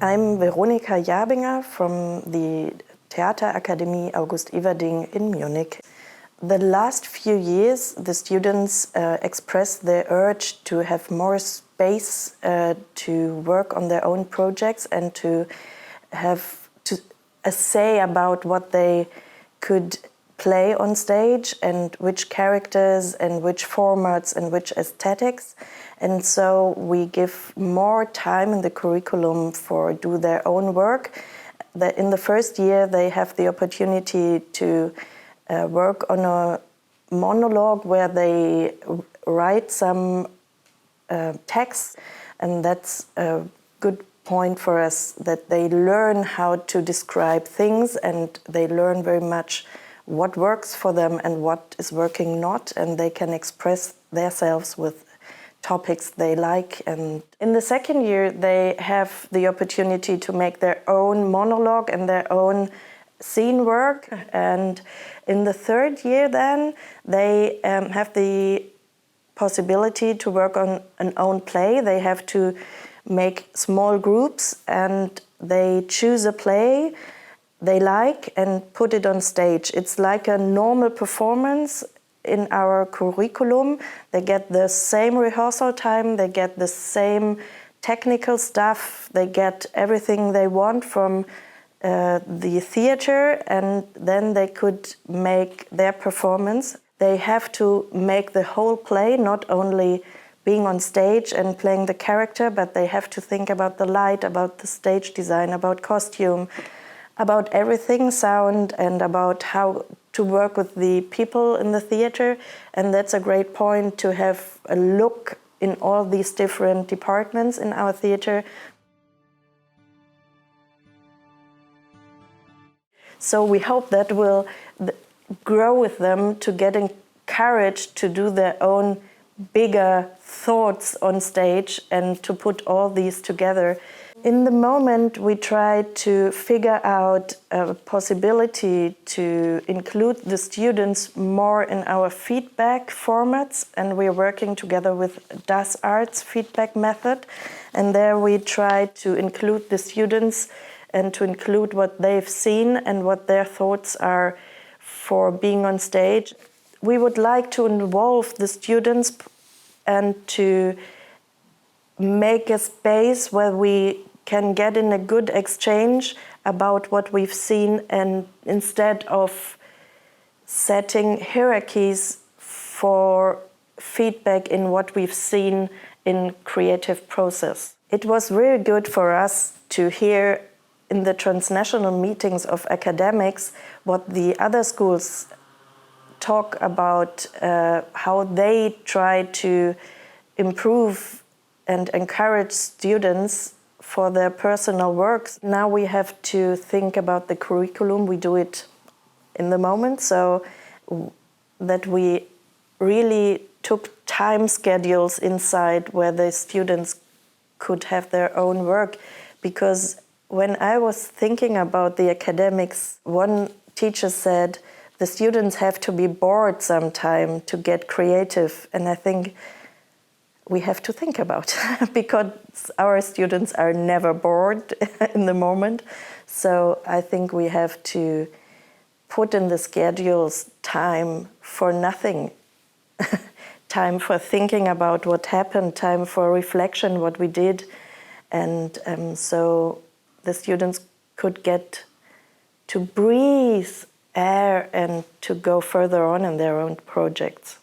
I'm Veronika Jabinger from the Theaterakademie August Everding in Munich. The last few years, the students expressed their urge to have more space to work on their own projects and to have a say about what they could play on stage and which characters and which formats and which aesthetics. And so we give more time in the curriculum for do their own work. In the first year, they have the opportunity to work on a monologue where they write some text, and that's a good point for us, that they learn how to describe things and they learn very much what works for them and what is working not, and they can express themselves with topics they like. And in the second year, they have the opportunity to make their own monologue and their own scene work. And in the third year, then, they have the possibility to work on an own play. They have to make small groups and they choose a play they like and put it on stage. It's like a normal performance in our curriculum. They get the same rehearsal time, they get the same technical stuff, they get everything they want from the theater, and then they could make their performance. They have to make the whole play, not only being on stage and playing the character, but they have to think about the light, about the stage design, about costume, about everything, sound, and about how to work with the people in the theater. And that's a great point, to have a look in all these different departments in our theater. So we hope that will grow with them to get encouraged to do their own bigger thoughts on stage and to put all these together. In the moment, we try to figure out a possibility to include the students more in our feedback formats, and we're working together with Das Arts feedback method. And there we try to include the students and to include what they've seen and what their thoughts are for being on stage. We would like to involve the students and to make a space where we can get in a good exchange about what we've seen, and instead of setting hierarchies for feedback in what we've seen in creative process. It was really good for us to hear in the transnational meetings of academics what the other schools talk about, how they try to improve and encourage students for their personal works. Now we have to think about the curriculum. We do it in the moment, so that we really took time schedules inside where the students could have their own work. Because when I was thinking about the academics, one teacher said the students have to be bored sometime to get creative, and I think we have to think about because our students are never bored in the moment. So I think we have to put in the schedules time for nothing, time for thinking about what happened, time for reflection, what we did. And so the students could get to breathe air and to go further on in their own projects.